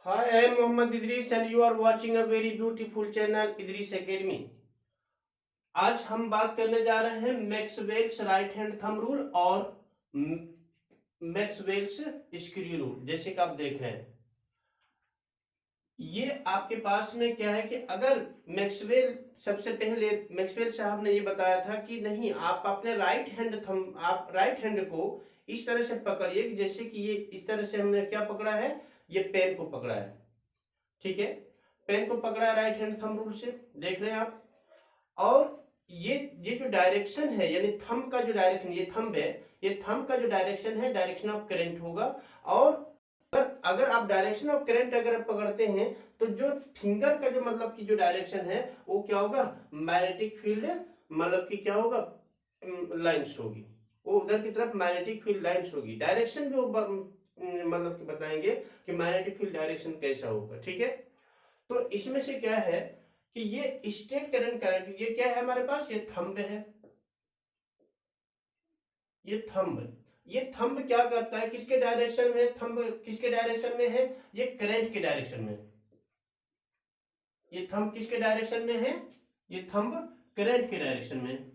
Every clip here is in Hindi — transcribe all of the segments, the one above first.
Hi, I am Mohammad Idris and you are watching a very beautiful channel Idris Academy. आज हम बात करने जा रहे हैं Maxwell's right hand thumb rule और मैक्सवेल्स स्क्रू रूल। जैसे कि आप देख रहे हैं, ये आपके पास में क्या है कि अगर मैक्सवेल, सबसे पहले मैक्सवेल साहब ने ये बताया था कि नहीं, आप अपने राइट हैंड थंब, आप राइट हैंड को इस तरह से पकड़िए जैसे कि ये इस तरह से हमने क्या पकड़ा है, ये पेन को पकड़ा है। ठीक है, पेन को पकड़ा है राइट हैंड थंब रूल से, देख रहे हैं आप। और ये जो डायरेक्शन है, यानी थंब का जो डायरेक्शन, ये थंब है, ये थंब का जो डायरेक्शन है डायरेक्शन ऑफ करंट होगा। और अगर आप डायरेक्शन ऑफ करंट अगर पकड़ते हैं तो जो फिंगर का जो मतलब की जो डायरेक्शन है वो क्या होगा, मैग्नेटिक फील्ड, मतलब कि क्या होगा, लाइंस होगी, वो उधर की तरफ मैग्नेटिक फील्ड लाइंस होगी। डायरेक्शन भी मतलब कि बताएंगे कि मैग्नेटिक फील्ड डायरेक्शन कैसा होगा। ठीक है, तो इसमें से क्या है कि ये स्टेट करंट, ये क्या है हमारे पास, ये थंब है, ये थंब क्या करता है, किसके डायरेक्शन में, थंब किसके डायरेक्शन में है, ये करंट के डायरेक्शन में। ये थंब किसके डायरेक्शन में है, ये थंब करंट के डायरेक्शन में।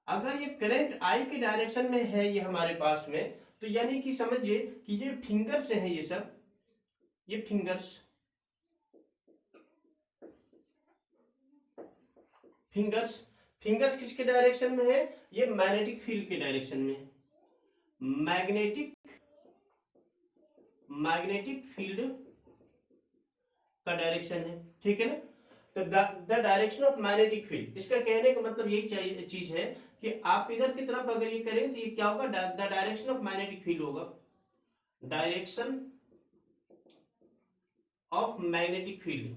अगर ये करंट आई के डायरेक्शन में है ये हमारे पास में, तो यानी कि समझिए कि ये फिंगर्स हैं, ये सब ये फिंगर्स फिंगर्स फिंगर्स किसके डायरेक्शन में है, ये मैग्नेटिक फील्ड के डायरेक्शन में, मैग्नेटिक मैग्नेटिक फील्ड का डायरेक्शन है। ठीक है ना, तो the direction of magnetic field, इसका कहने का मतलब यही चीज है कि आप इधर की तरफ अगर ये करेंगे तो ये क्या होगा, the direction of magnetic field होगा, direction of magnetic field,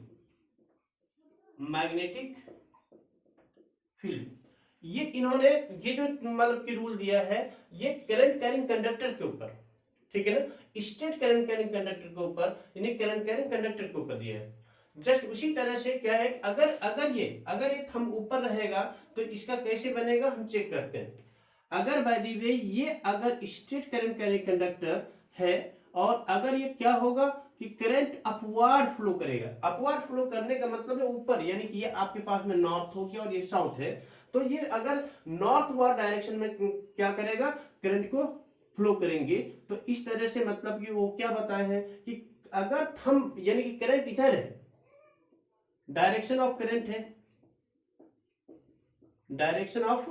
magnetic field. ये इन्होंने ये जो मतलब की रूल दिया है, ये करंट कैरिंग कंडक्टर के ऊपर, ठीक है ना, स्टेट करंट कैरिंग कंडक्टर के ऊपर, यानी करंट कैरिंग कंडक्टर के ऊपर दिया है। जस्ट उसी तरह से क्या है, अगर ये थंब ऊपर रहेगा तो इसका कैसे बनेगा, हम चेक करते हैं। अगर बाय द वे ये अगर स्टेट करंट कैरिंग कंडक्टर है और अगर ये क्या होगा कि करंट अपवर्ड फ्लो करेगा, अपवर्ड फ्लो करने का मतलब है ऊपर, यानी कि ये आपके पास में नॉर्थ हो गया और ये साउथ है, तो ये अगर नॉर्थ वर्ड डायरेक्शन में क्या करेगा, करंट को फ्लो करेंगे। तो इस तरह से मतलब कि वो क्या बताए हैं कि अगर थंब यानी कि करंट इधर है, डायरेक्शन ऑफ करंट है, direction of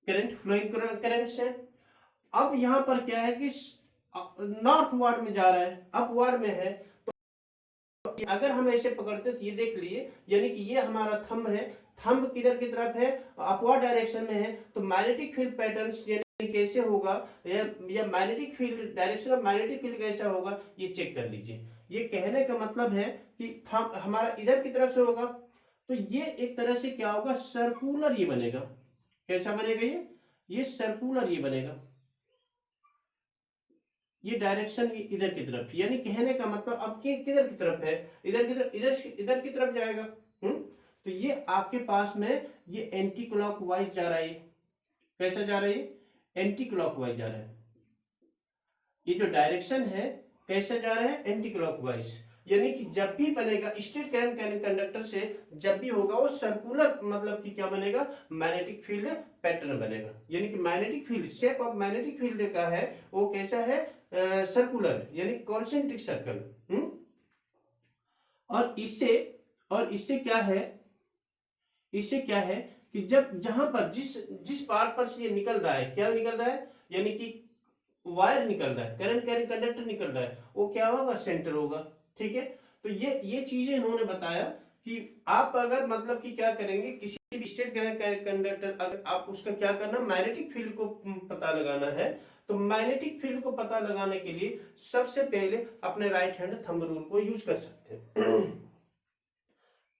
current, flowing current है। अब यहां पर क्या है कि नॉर्थ वार्ड में जा रहा है, अप वार्ड में है, तो अगर हम ऐसे पकड़ते तो ये देख लिए, यानी कि ये हमारा थंब है, थंब किधर की तरफ है, अपवर्ड डायरेक्शन में है, तो मैग्नेटिक फील्ड पैटर्न्स कैसे होगा, या magnetic field, direction of magnetic field कैसा होगा, ये चेक कर लीजिए। ये कहने का मतलब है कि थंब हमारा इधर की तरफ से होगा, तो ये एक तरह से क्या होगा, सर्कुलर ये बनेगा। कैसा बनेगा, ये सर्कुलर ये बनेगा, ये डायरेक्शन इधर की तरफ, यानी कहने का मतलब अब किधर की तरफ है, इधर की तरफ, इधर की तरफ जाएगा। तो ये आपके पास में ये एंटी क्लॉकवाइज जा रहा है, कैसा जा रहा है, एंटी क्लॉकवाइज जा रहा है। ये जो डायरेक्शन है कैसे जा रहा है, एंटी क्लॉकवाइज, यानी कि जब भी बनेगा स्टेट करंट कैरिंग कंडक्टर से, जब भी होगा वो सर्कुलर, मतलब कि क्या बनेगा, मैग्नेटिक फील्ड पैटर्न बनेगा, यानी कि magnetic field, shape of magnetic field का है वो कैसा है, सर्कुलर, यानी कॉन्सेंट्रिक सर्कल। और इससे क्या है, इससे क्या है कि जब जहां पर जिस जिस पार्ट पर से ये निकल रहा है, क्या निकल रहा है, यानी कि वायर निकल रहा है, करंट कैरिंग कंडक्टर निकल रहा है, वो क्या होगा, सेंटर होगा। ठीक है, तो ये चीजें इन्होंने बताया कि आप अगर मतलब कि क्या करेंगे, किसी भी स्टेट करंट कैरिंग कंडक्टर, अगर आप उसका क्या करना, मैग्नेटिक फील्ड को पता लगाना है, तो मैग्नेटिक फील्ड को पता लगाने के लिए सबसे पहले अपने राइट हैंड थंब रूल को यूज कर सकते हैं।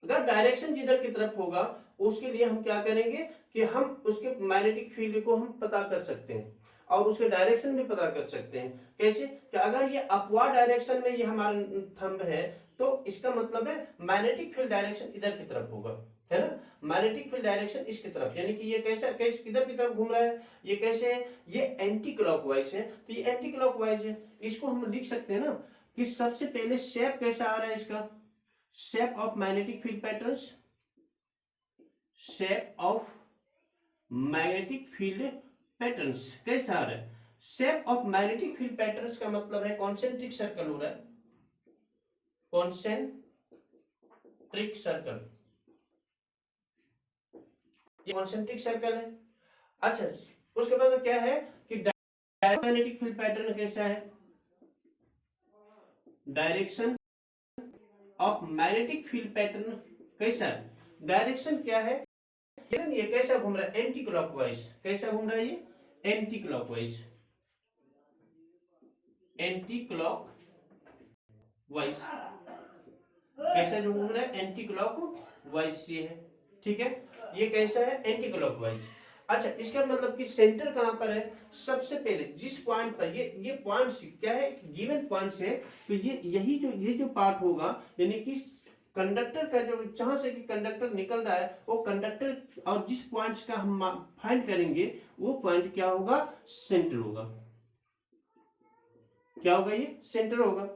अगर डायरेक्शन जिधर की तरफ होगा उसके लिए हम क्या करेंगे कि हम उसके मैग्नेटिक फील्ड को हम पता कर सकते हैं और उसके डायरेक्शन भी पता कर सकते हैं। कैसे कि अगर ये अपवर्ड डायरेक्शन में ये हमारा थंब है तो इसका मतलब है मैग्नेटिक फील्ड डायरेक्शन इधर की तरफ होगा, है ना। मैग्नेटिक फील्ड डायरेक्शन इसकी तरफ, यानी कि ये कैसा कैसे किधर की तरफ घूम रहा है, ये कैसे है, ये एंटी क्लॉकवाइज है, तो ये एंटी क्लॉकवाइज है। इसको हम लिख सकते हैं ना कि सबसे पहले शेप कैसा आ रहा है इसका, shape of magnetic field patterns, shape of magnetic field patterns कैसा आ रहा है, shape of magnetic field patterns का मतलब है कॉन्सेंट्रिक सर्कल हो रहा है, कॉन्सेंट्रिक सर्कल, ये कॉन्सेंट्रिक सर्कल है। अच्छा, उसके बाद क्या है कि मैग्नेटिक फील्ड पैटर्न कैसा है, direction of magnetic field pattern कैसा है, डायरेक्शन क्या है, ये कैसा घूम रहा है, एंटी क्लॉकवाइज, कैसा घूम रहा है ये, एंटी क्लॉकवाइज, एंटी क्लॉकवाइज, कैसा जो घूम रहा है एंटी क्लॉकवाइज ये है, ठीक है, ये कैसा है एंटी क्लॉकवाइज। अच्छा, इसका मतलब कि सेंटर कहां पर है, सबसे पहले जिस पॉइंट पर ये पॉइंट क्या है, गिवन पॉइंट है, तो ये जो पार्ट होगा, यानी कि कंडक्टर का जो जहां से कि कंडक्टर निकल रहा है, वो कंडक्टर और जिस पॉइंट्स का हम फाइंड करेंगे वो पॉइंट क्या होगा, सेंटर होगा, क्या होगा, ये सेंटर होगा।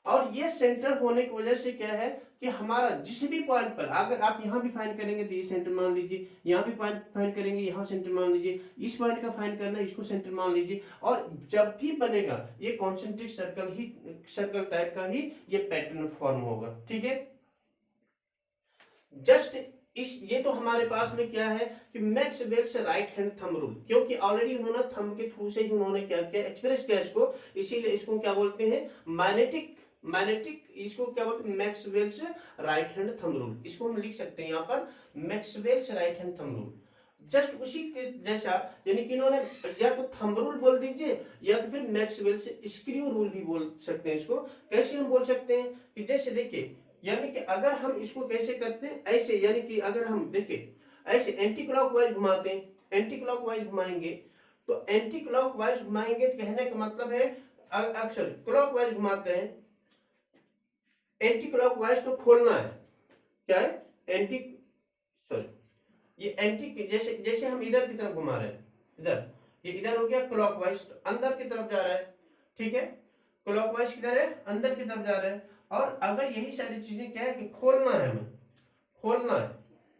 और ये सेंटर होने की वजह से क्या है कि हमारा जिस भी पॉइंट पर, अगर आप यहां भी फाइंड करेंगे तो ये सेंटर मान लीजिए, यहां भी पॉइंट फाइंड करेंगे यहां सेंटर मान लीजिए, इस पॉइंट का फाइंड करना है इसको सेंटर मान लीजिए, और जब भी बनेगा ये कॉन्सेंट्रिक सर्कल टाइप का ही ये पैटर्न फॉर्म होगा, ठीक है। जस्ट ये तो हमारे पास में क्या है कि मैक्सवेल से राइट हैंड थंब रूल, क्योंकि ऑलरेडी उन्होंने थंब के थ्रू से ही उन्होंने क्या किया, एक्सप्रेस किया इसको, इसीलिए इसको क्या बोलते हैं, मैग्नेटिक इसको क्या बोलते हैं, मैक्सवेल से राइट हैंड थंब रूल, इसको हम लिख सकते हैं यहाँ पर मैक्सवेल से right hand thumb rule, just उसी के जैसा, यानी कि इन्होंने या तो थंब रूल बोल दीजिए या तो फिर मैक्सवेल से स्क्रू रूल भी बोल सकते हैं। इसको कैसे हम बोल सकते हैं कि जैसे देखिए, यानी कि अगर हम इसको कैसे करते हैं ऐसे, यानी कि अगर हम देखिए ऐसे एंटी क्लॉकवाइज घुमाते हैं, एंटी क्लॉकवाइज घुमाएंगे, तो एंटी क्लॉकवाइज घुमाएंगे कहने का मतलब है, अक्सर क्लॉकवाइज घुमाते हैं, एंटी क्लॉकवाइज को खोलना है, क्या है एंटी, सॉरी ये एंटी, जैसे जैसे हम इधर की तरफ घुमा रहे हैं, इधर ये इधर हो गया क्लॉकवाइज, तो अंदर की तरफ जा रहा है, ठीक है, क्लॉकवाइज किधर है, अंदर की तरफ जा रहा है। और अगर यही सारी चीजें क्या है कि खोलना है, हमें खोलना है,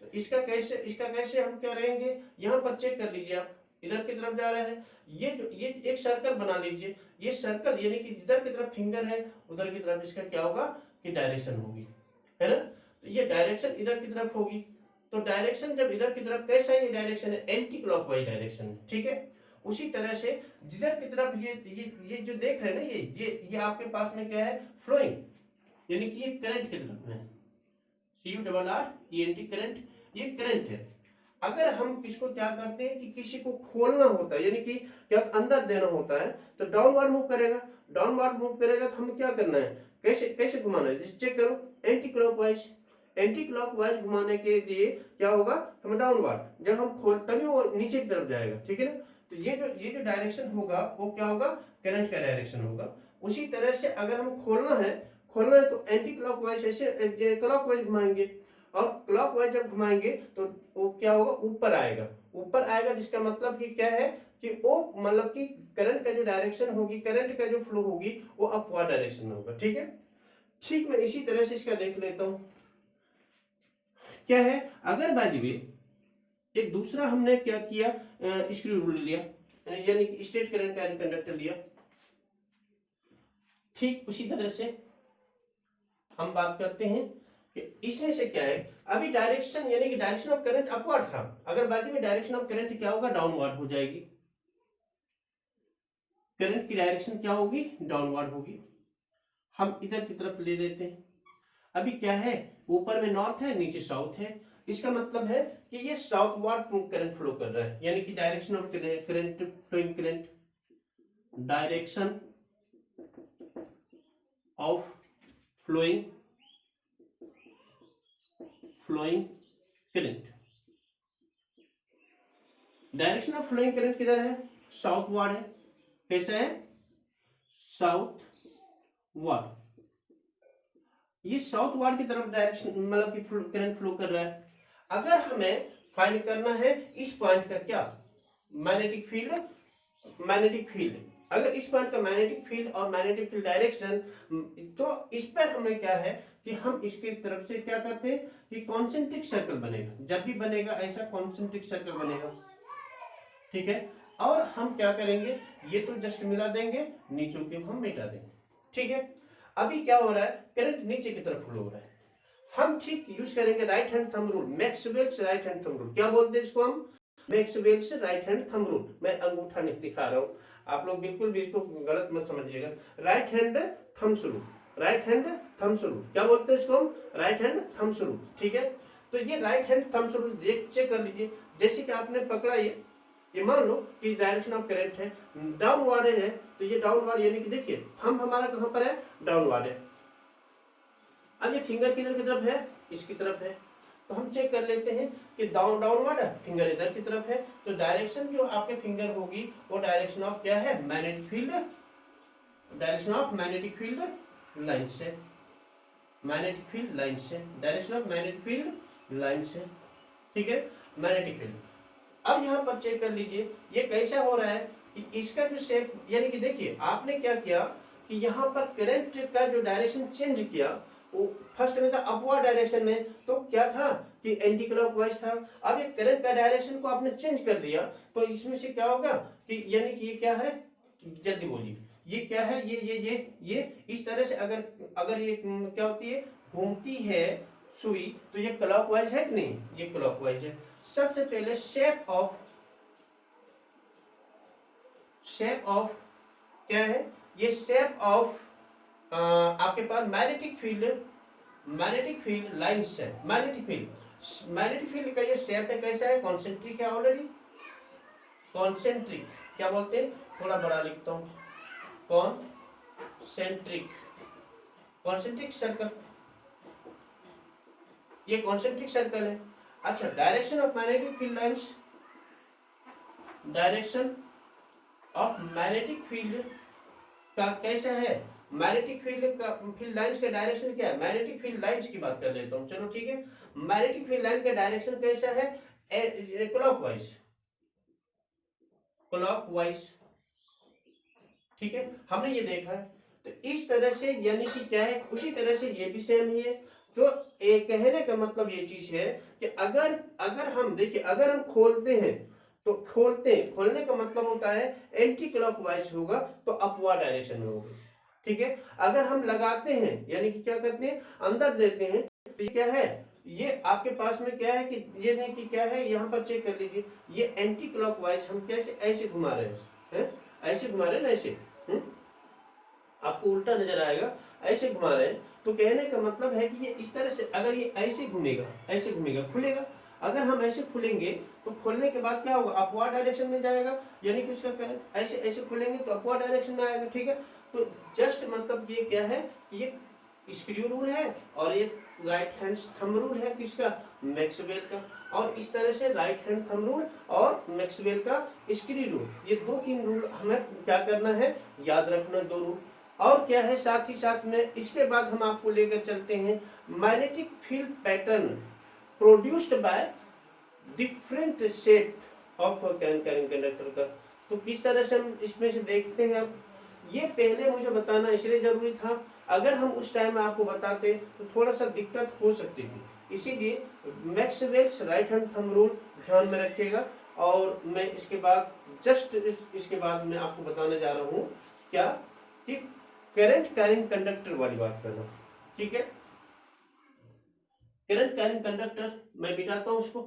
तो इसका कैसे हम क्या रहेंगे, यहां पर चेक कर लीजिए आप, इधर की तरफ जा रहे हैं, ये एक सर्कल बना लीजिए, ये सर्कल यानी कि जिधर की तरफ फिंगर है उधर की तरफ इसका क्या होगा कि डायरेक्शन होगी, है ना, तो ये डायरेक्शन इधर की तरफ होगी, तो डायरेक्शन जब इधर की तरफ, कैसा है ये डायरेक्शन है, एंटी क्लॉकवाइज डायरेक्शन, ठीक है। उसी तरह से जिधर की तरफ ये जो देख रहे हैं ना, ये आपके पास में क्या है, फ्लोइंग, यानी कि ये करंट की तरफ में, CURRENT करंट, ये करंट है। अगर हम इसको क्या करते हैं कि किसी को खोलना होता है, यानी कि क्या अंदर देना होता है, तो डाउनवर्ड मूव करेगा, डाउनवर्ड मूव करेगा, तो हमें क्या करना है, कैसे कैसे घुमाना है, चेक करो, एंटी क्लॉकवाइज, एंटी क्लॉकवाइज घुमाने के लिए क्या होगा, हम डाउनवर्ड, जब हम खोल तभी वो नीचे की तरफ जाएगा, ठीक है ना, तो ये जो डायरेक्शन होगा वो क्या होगा, करंट का डायरेक्शन होगा। उसी तरह से अगर हम खोलना है तो एंटी क्लॉकवाइज ऐसे क्लॉकवाइज घुमाएंगे, और क्लॉकवाइज जब घुमाएंगे तो वो क्या होगा, ऊपर आएगा, जिसका मतलब कि क्या है कि वो मतलब कि करंट का जो डायरेक्शन होगी, करंट का जो फ्लो होगी वो अपवर्ड डायरेक्शन में होगा, ठीक है। ठीक, मैं इसी तरह से इसका देख लेता हूं क्या है, अगर बाय द वे एक दूसरा हमने क्या किया, स्क्रू रूल लिया, यानी कि स्ट्रेट करंट कैरिंग कंडक्टर लिया, ठीक उसी तरह से हम बात करते हैं कि इसमें से क्या है, अभी डायरेक्शन यानी कि डायरेक्शन ऑफ करंट अपवर्ड था, अगर बाद में डायरेक्शन ऑफ करंट क्या होगा, डाउनवर्ड हो जाएगी, करंट की डायरेक्शन क्या होगी, डाउनवर्ड होगी। हम इधर की तरफ ले लेते हैं, अभी क्या है, ऊपर में नॉर्थ है, नीचे साउथ है, इसका मतलब है कि ये साउथवर्ड करंट फ्लो कर रहा है, यानी कि direction of current, flowing current, direction of flowing current, direction of flowing current किधर है, साउथवर्ड है, कैसा है, साउथवर्ड, ये साउथवर्ड की तरफ डायरेक्शन मतलब कि करंट फ्लो कर रहा है। अगर हमें फाइंड करना है इस पॉइंट का क्या मैग्नेटिक फील्ड, अगर इस पॉइंट का मैग्नेटिक फील्ड और मैग्नेटिक फील्ड डायरेक्शन, तो इस पर हमें क्या है कि हम इसकी तरफ से क्या करते हैं कि कॉन्सेंट्रिक सर्कल बनेगा, जब भी बनेगा ऐसा कॉन्सेंट्रिक सर्कल बनेगा, ठीक है। और हम क्या करेंगे, ये तो जस्ट मिला देंगे, नीचों के हम मिटा देंगे, ठीक है। अभी क्या हो रहा है, करंट नीचे की तरफ फ्लो हो रहा है, हम ठीक यूज करेंगे right hand thumb rule, Maxwell's right hand thumb rule. क्या बोलते हैं इसको हम, Maxwell's right hand thumb rule. मैं अंगूठा नहीं दिखा रहा हूं, आप लोग बिल्कुल भी इसको गलत मत समझिएगा। Right hand thumbs rule, right hand thumbs rule, क्या बोलते हैं इसको हम, राइट हैंड थंब्स रूल, ठीक है। तो ये right hand thumbs rule check कर लीजिए, जैसे कि आपने पकड़ा ये मान लो कि डायरेक्शन ऑफ करंट है डाउनवर्ड है, तो ये डाउनवर्ड यानी कि देखिए थंब हमारा कहां पर है, डाउनवर्ड है। अब ये फिंगर किधर की तरफ है, इसकी तरफ है, तो हम चेक कर लेते हैं कि डाउनवर्ड है, फिंगर इधर की तरफ है, तो डायरेक्शन जो आपके फिंगर होगी वो डायरेक्शन ऑफ क्या है, magnetic field, direction of magnetic field line से, मैग्नेटिक फील्ड लाइन से, direction of magnetic field line से, ठीक है, मैग्नेटिक फील्ड। अब यहाँ पर चेक कर लीजिए ये कैसा हो रहा है कि इसका जो शेप, यानी कि देखिए आपने क्या किया कि यहाँ पर करंट का जो डायरेक्शन चेंज किया, वो फर्स्ट में था अपवर्ड डायरेक्शन में, तो क्या था कि एंटी क्लॉकवाइज था। अब ये करंट का डायरेक्शन को आपने चेंज कर दिया, तो इसमें से क्या होगा कि यानी कि ये क्या है, जल्दी बोलिए, ये क्या है, ये इस तरह से अगर ये क्या होती है, घूमती है सुई, तो ये क्लॉकवाइज है कि नहीं, ये क्लॉकवाइज है। सबसे पहले शेप ऑफ क्या है, ये शेप ऑफ आपके पास मैग्नेटिक फील्ड लाइंस है, मैग्नेटिक फील्ड का ये शेप है, कैसा है, कॉन्सेंट्रिक है ऑलरेडी, कॉन्सेंट्रिक, क्या बोलते हैं, थोड़ा बड़ा लिखता हूं, कॉन्सेंट्रिक सर्कल, ये कॉन्सेंट्रिक सर्कल है। अच्छा, direction of magnetic field lines, direction of magnetic field का कैसा है, मैग्नेटिक फील्ड लाइंस का डायरेक्शन क्या है, मैग्नेटिक फील्ड लाइंस की बात कर लेता हूं, चलो ठीक है। मैग्नेटिक फील्ड लाइन का डायरेक्शन कैसा है, क्लॉकवाइज, ठीक है, हमने ये देखा है। तो इस तरह से यानी कि क्या है, उसी तरह से ये भी सेम ही है। तो एक कहने का मतलब ये चीज है कि अगर हम देखिए, अगर हम खोलते हैं तो खोलने का मतलब होता है एंटी क्लॉकवाइज होगा, तो अपवर्ड डायरेक्शन में होगा, ठीक है। अगर हम लगाते हैं यानी कि क्या करते हैं, अंदर देते हैं, तो ये क्या है, ये आपके पास में क्या है कि ये नहीं कि क्या है, यहाँ पर चेक कर लीजिए, ये एंटी क्लॉकवाइज हम कैसे ऐसे घुमा रहे हैं, ऐसे घुमा रहे हैं ना, ऐसे आपको उल्टा नजर आएगा, ऐसे घुमा रहे हैं, तो कहने का मतलब है कि ये इस तरह से, अगर ये ऐसे घूमेगा खुलेगा, अगर हम ऐसे खुलेंगे तो खोलने के बाद क्या होगा, अपवर्ड डायरेक्शन में जाएगा, यानी कि उसका करंट ऐसे खुलेंगे तो अपवर्ड डायरेक्शन में आएगा, ठीक है। तो जस्ट मतलब ये क्या है, ये स्क्रू रूल है और ये राइट हैंड थंब रूल है, किसका, मैक्सवेल का। और इस तरह से राइट हैंड थंब रूल और मैक्सवेल का स्क्रू रूल, ये 2-3 रूल हमें क्या करना है, याद रखना, 2 रूल। और क्या है, साथ ही साथ में इसके बाद हम आपको लेकर चलते हैं magnetic field pattern produced by different shape of current carrying conductor का। तो किस तरह से हम इसमें से देखते हैं, अब ये पहले मुझे बताना इसलिए जरूरी था, अगर हम उस टाइम में आपको बताते तो थोड़ा सा दिक्कत हो सकती थी, इसीलिए Maxwell's right hand thumb rule ध्यान में रखिएगा। और मैं इसके बाद इसके बाद मैं आपको बताने जा रहा हूँ क्या, कि करंट कैरिंग कंडक्टर वाली बात करना, ठीक है। करंट कैरिंग कंडक्टर मैं मिटाता हूं इसको,